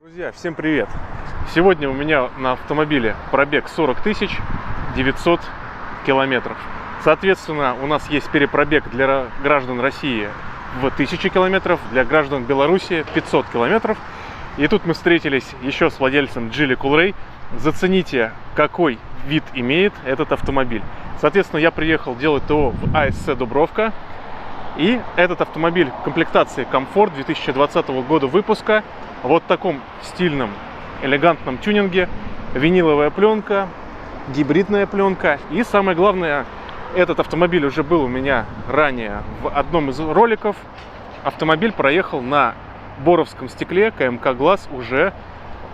Друзья, всем привет! Сегодня у меня на автомобиле пробег 40 900 километров. Соответственно, у нас есть перепробег для граждан России в 1000 километров, для граждан Беларуси 500 километров. И тут мы встретились еще с владельцем Geely Coolray. Зацените, какой вид имеет этот автомобиль. Соответственно, я приехал делать ТО в АСЦ Дубровка. И этот автомобиль в комплектации Комфорт 2020 года выпуска. Вот в таком стильном, элегантном тюнинге. Виниловая пленка, гибридная пленка. И самое главное, этот автомобиль уже был у меня ранее в одном из роликов. Автомобиль проехал на боровском стекле КМК Глаз уже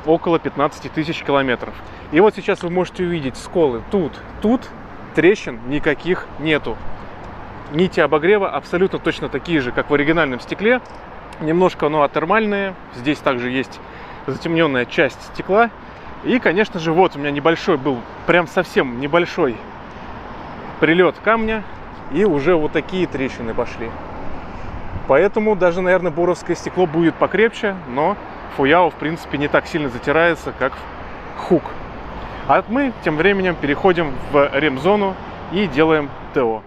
около 15 тысяч километров. И вот сейчас вы можете увидеть сколы. Тут трещин никаких нету. Нити обогрева абсолютно точно такие же, как в оригинальном стекле. Немножко оно атермальное. Здесь также есть затемненная часть стекла. И, конечно же, вот у меня небольшой был, прям совсем небольшой прилет камня. И уже вот такие трещины пошли. Поэтому даже, наверное, боровское стекло будет покрепче. Но Фуяо, в принципе, не так сильно затирается, как Хук. А мы тем временем переходим в ремзону и делаем ТО.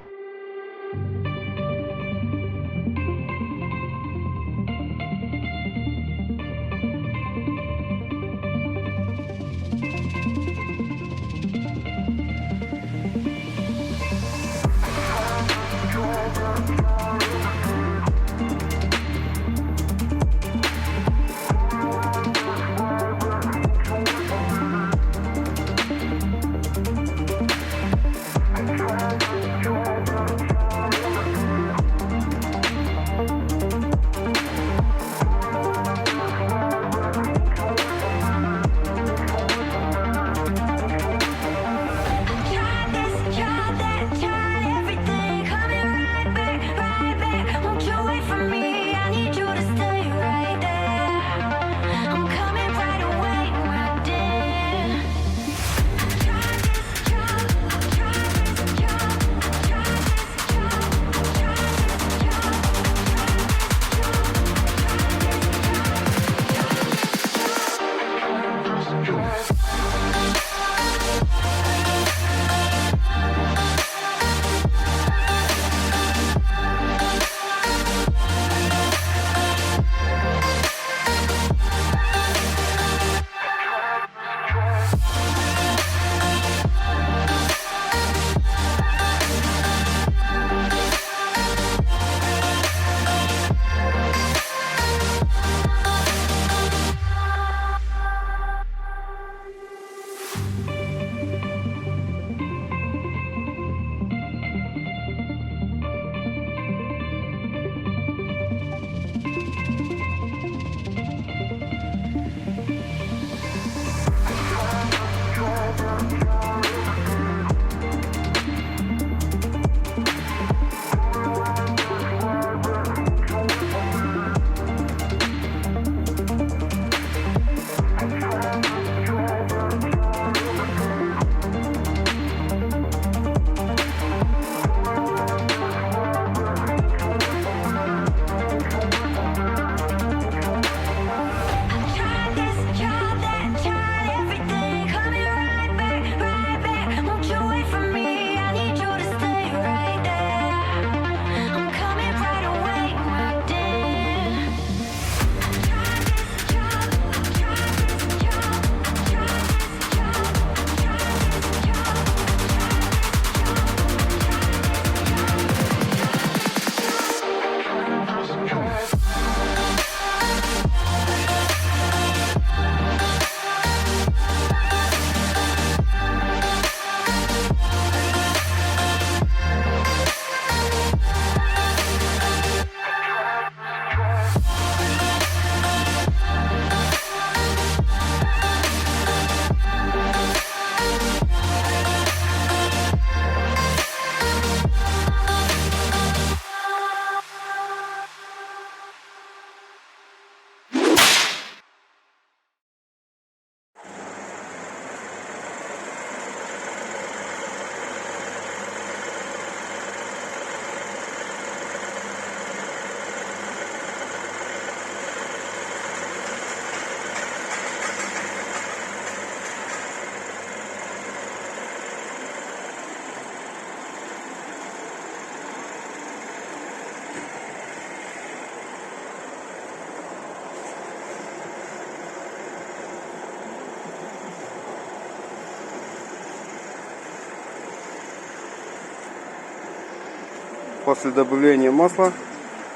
после добавления масла.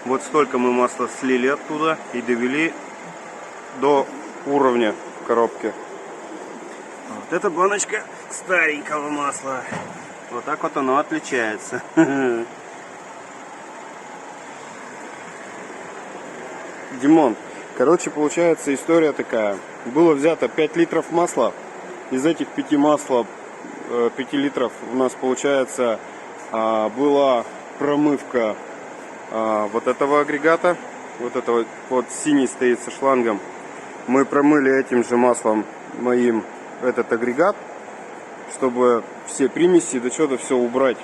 Вот столько мы масла слили оттуда и довели до уровня коробки. Вот эта баночка старенького масла. Вот так вот оно отличается. Димон, короче, получается история такая. Было взято 5 литров масла. Из этих 5 литров у нас, получается, была промывка вот этого агрегата. Вот это вот синий стоит со шлангом. Мы промыли этим же маслом моим этот агрегат, чтобы все примеси до чего-то все убрать,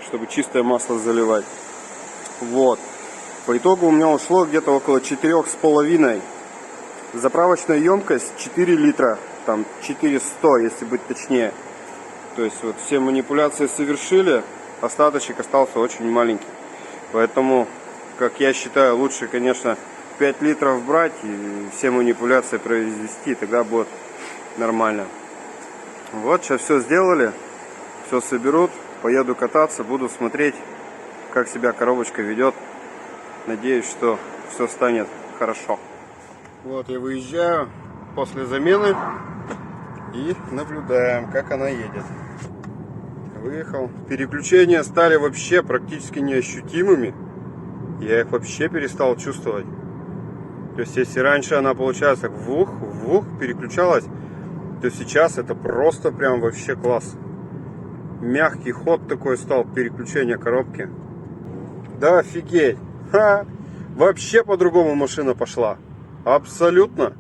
чтобы чистое масло заливать. Вот. По итогу у меня ушло где-то около 4,5. Заправочная емкость 4 литра, там 400, если быть точнее. То есть вот все манипуляции совершили, остаточек остался очень маленький. Поэтому, как я считаю, лучше, конечно, 5 литров брать и все манипуляции произвести, тогда будет нормально. Вот, сейчас все сделали, все соберут, поеду кататься, буду смотреть, как себя коробочка ведет. Надеюсь, что все станет хорошо. Вот я выезжаю после замены и наблюдаем, как она едет. Выехал. Переключения стали вообще практически неощутимыми. Я их вообще перестал чувствовать. То есть, если раньше она, получается, вух переключалась, то сейчас это просто прям вообще класс. Мягкий ход такой стал, переключение коробки. Да офигеть. Ха! Вообще по-другому машина пошла. Абсолютно.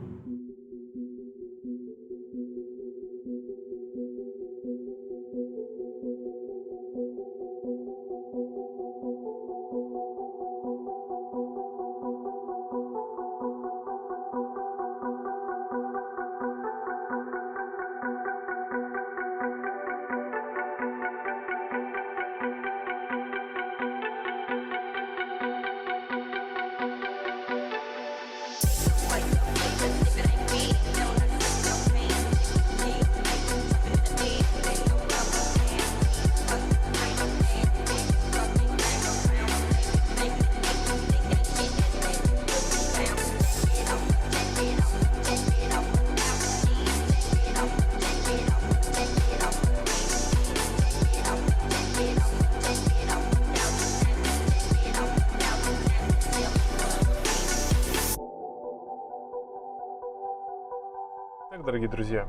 Так, дорогие друзья,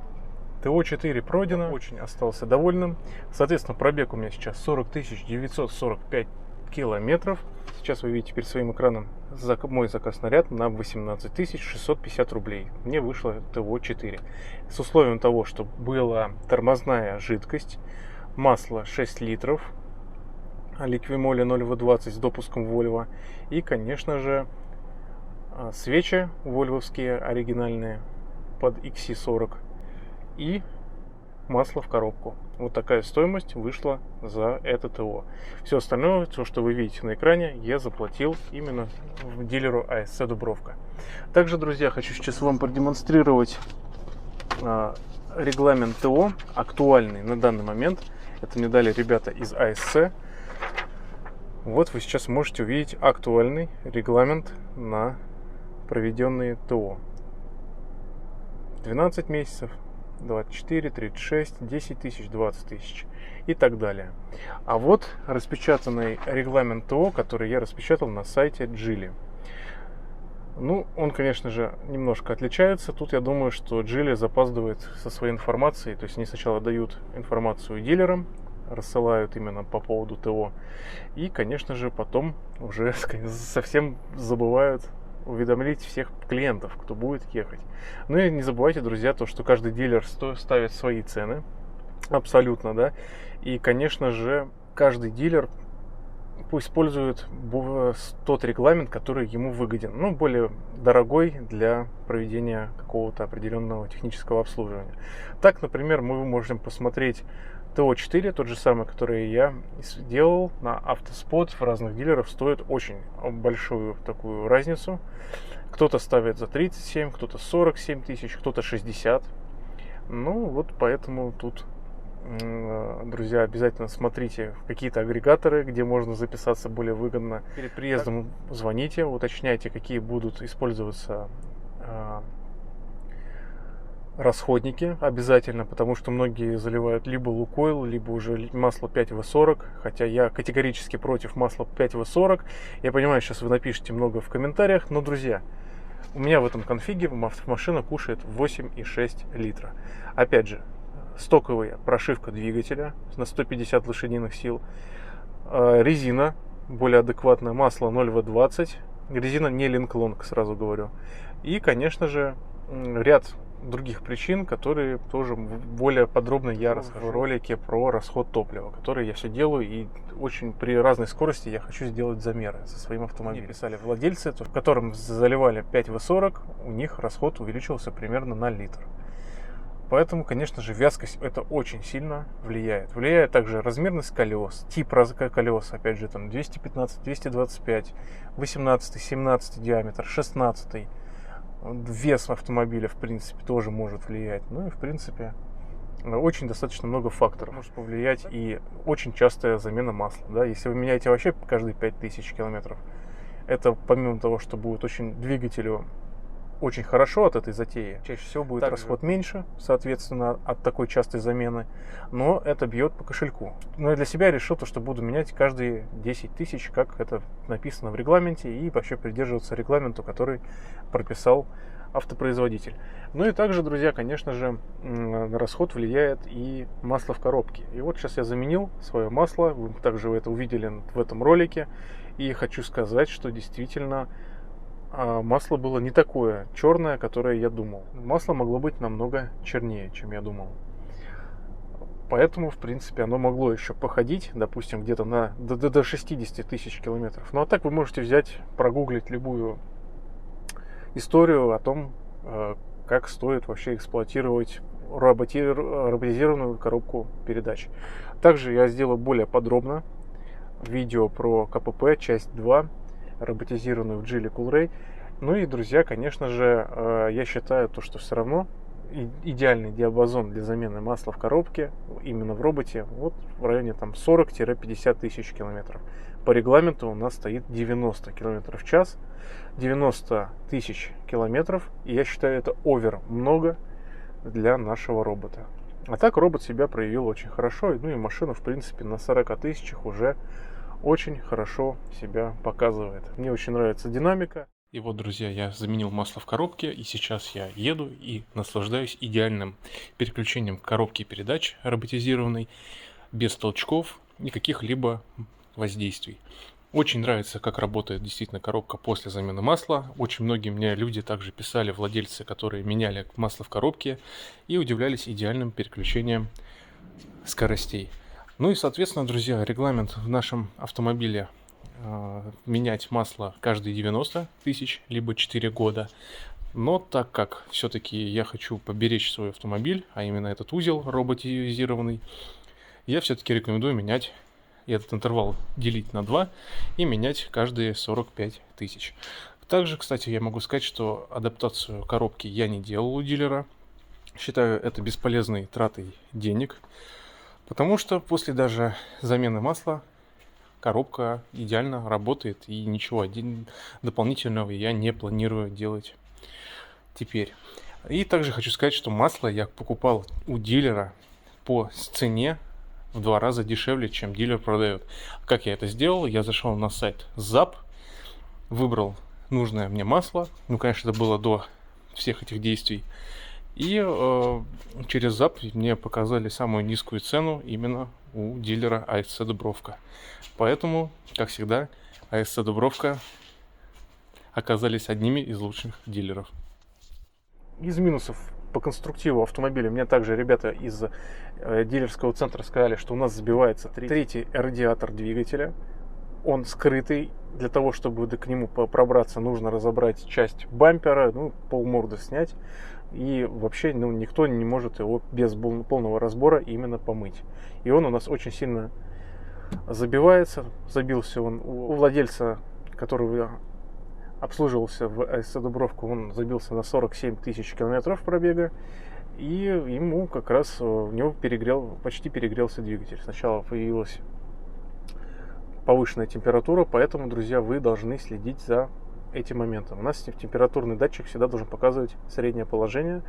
ТО-4 пройдено, очень остался довольным. Соответственно, пробег у меня сейчас 40 945 километров. Сейчас вы видите перед своим экраном мой заказ наряд на 18 650 рублей. Мне вышло ТО-4. С условием того, что была тормозная жидкость, масло 6 литров, ликвимоли 0В20 с допуском Volvo и, конечно же, свечи вольвовские оригинальные под XC40 и масло в коробку. Вот такая стоимость вышла за это ТО. Все остальное, то, что вы видите на экране, я заплатил именно дилеру АСЦ Дубровка. Также, друзья, хочу сейчас вам продемонстрировать регламент ТО, актуальный на данный момент. Это мне дали ребята из АСЦ. Вот вы сейчас можете увидеть актуальный регламент на проведенные ТО. 12 месяцев, 24, 36, 10 тысяч, 20 тысяч и так далее. А вот распечатанный регламент ТО, который я распечатал на сайте Geely. Ну, он, конечно же, немножко отличается. Тут я думаю, что Geely запаздывает со своей информацией. То есть они сначала дают информацию дилерам, рассылают именно по поводу ТО. И, конечно же, потом уже совсем забывают уведомить всех клиентов, кто будет ехать. Ну и не забывайте, друзья, то, что каждый дилер ставит свои цены. Абсолютно, да. И, конечно же, каждый дилер использует тот регламент, который ему выгоден. Ну, более дорогой для проведения какого-то определенного технического обслуживания. Так, например, мы можем посмотреть ТО-4, тот же самый, который я делал на Автоспот в разных дилеров, стоит очень большую такую разницу. Кто-то ставит за 37, кто-то 47 тысяч, кто-то 60. Ну вот поэтому тут друзья, обязательно смотрите какие-то агрегаторы, где можно записаться более выгодно. Перед приездом звоните, уточняйте, какие будут использоваться расходники обязательно, потому что многие заливают либо Лукойл, либо уже масло 5В40, хотя я категорически против масла 5В40. Я понимаю, сейчас вы напишите много в комментариях, но, друзья, у меня в этом конфиге машина кушает 8,6 литра. Опять же, стоковая прошивка двигателя на 150 лошадиных сил, резина более адекватная, масло 0В20, резина не Линклонг, сразу говорю. И, конечно же, ряд других причин, которые тоже более подробно я расскажу в ролике про расход топлива, который я все делаю, и очень при разной скорости я хочу сделать замеры со своим автомобилем. Писали владельцы, в котором заливали 5В40, у них расход увеличился примерно на литр. Поэтому, конечно же, вязкость это очень сильно влияет. Влияет также размерность колес, тип колес, опять же, там 215, 225, 18, 17 диаметр, 16. Вес автомобиля, в принципе, тоже может влиять. Ну и, в принципе, очень достаточно много факторов может повлиять. И очень частая замена масла. Да? Если вы меняете вообще каждые 5000 километров, это помимо того, что будет очень двигателю очень хорошо от этой затеи, чаще всего будет расход меньше, соответственно, от такой частой замены, но это бьет по кошельку. Но я для себя решил, что буду менять каждые 10 тысяч, как это написано в регламенте, и вообще придерживаться регламенту, который прописал автопроизводитель. Ну и также, друзья, конечно же, на расход влияет и масло в коробке. И вот сейчас я заменил свое масло, вы также это увидели в этом ролике, и хочу сказать, что действительно масло было не такое черное, которое я думал. Масло могло быть намного чернее, чем я думал. Поэтому, в принципе, оно могло еще походить, допустим, где-то до 60 тысяч километров. Ну а так вы можете взять, прогуглить любую историю о том, как стоит вообще эксплуатировать роботизированную коробку передач. Также я сделаю более подробно видео про КПП, часть 2, роботизированную в Geely Coolray. Ну и, друзья, конечно же, я считаю, что все равно идеальный диапазон для замены масла в коробке именно в роботе вот в районе 40-50 тысяч километров. По регламенту у нас стоит 90 километров в час, 90 тысяч километров, и я считаю, это овер много для нашего робота. А так робот себя проявил очень хорошо, ну и машина, в принципе, на 40 тысячах уже очень хорошо себя показывает. Мне очень нравится динамика. И вот, друзья, я заменил масло в коробке, и сейчас я еду и наслаждаюсь идеальным переключением коробки передач роботизированной, без толчков и каких-либо воздействий. Очень нравится, как работает действительно коробка после замены масла. Очень многие мне люди также писали, владельцы, которые меняли масло в коробке, и удивлялись идеальным переключением скоростей. Ну и, соответственно, друзья, регламент в нашем автомобиле менять масло каждые 90 тысяч, либо 4 года. Но так как все-таки я хочу поберечь свой автомобиль, а именно этот узел роботизированный, я все-таки рекомендую менять этот интервал, делить на 2 и менять каждые 45 тысяч. Также, кстати, я могу сказать, что адаптацию коробки я не делал у дилера. Считаю это бесполезной тратой денег. Потому что после даже замены масла коробка идеально работает, и ничего дополнительного я не планирую делать теперь. И также хочу сказать, что масло я покупал у дилера по цене в 2 раза дешевле, чем дилер продает. Как я это сделал? Я зашел на сайт ZAP, выбрал нужное мне масло. Ну, конечно, это было до всех этих действий. И через ZAP мне показали самую низкую цену именно у дилера АСЦ Дубровка. Поэтому, как всегда, АСЦ Дубровка оказались одними из лучших дилеров. Из минусов по конструктиву автомобиля мне также ребята из дилерского центра сказали, что у нас забивается третий радиатор двигателя. Он скрытый. Для того, чтобы к нему пробраться, нужно разобрать часть бампера, полморды снять. И вообще никто не может его без полного разбора именно помыть. И он у нас очень сильно забивается. Забился он у владельца, который обслуживался в АСЦ Дубровку, он забился на 47 тысяч километров пробега. И ему как раз у него почти перегрелся двигатель. Сначала появилась повышенная температура, поэтому, друзья, вы должны следить за этим моментом. У нас температурный датчик всегда должен показывать среднее положение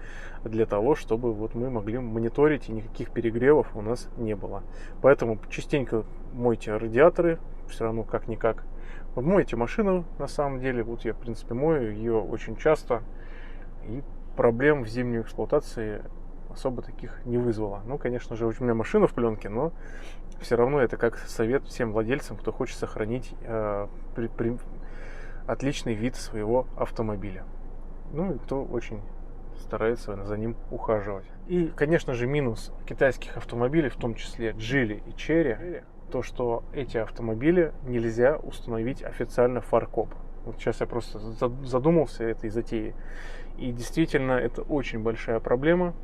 для того, чтобы вот мы могли мониторить и никаких перегревов у нас не было. Поэтому частенько мойте радиаторы, все равно как-никак. Мойте машину, на самом деле. Вот я, в принципе, мою ее очень часто. И проблем в зимней эксплуатации особо таких не вызвало. Ну, конечно же, у меня машина в пленке, но все равно это как совет всем владельцам, кто хочет сохранить отличный вид своего автомобиля. Ну и кто очень старается за ним ухаживать. И, конечно же, минус китайских автомобилей, в том числе Geely и Chery, то, что эти автомобили нельзя установить официально в фаркоп. Вот сейчас я просто задумался этой затеей. И действительно, это очень большая проблема.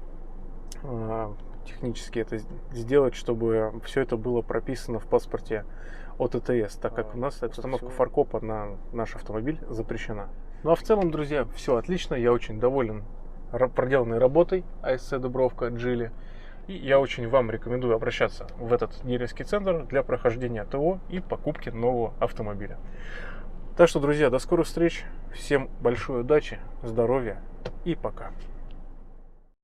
Технически это сделать, чтобы все это было прописано в паспорте от АТС, так как у нас установка фаркопа на наш автомобиль запрещена. Ну а в целом, друзья, все отлично. Я очень доволен проделанной работой АСЦ Дубровка Geely. И я очень вам рекомендую обращаться в этот дилерский центр для прохождения ТО и покупки нового автомобиля. Так что, друзья, до скорых встреч. Всем большой удачи, здоровья и пока.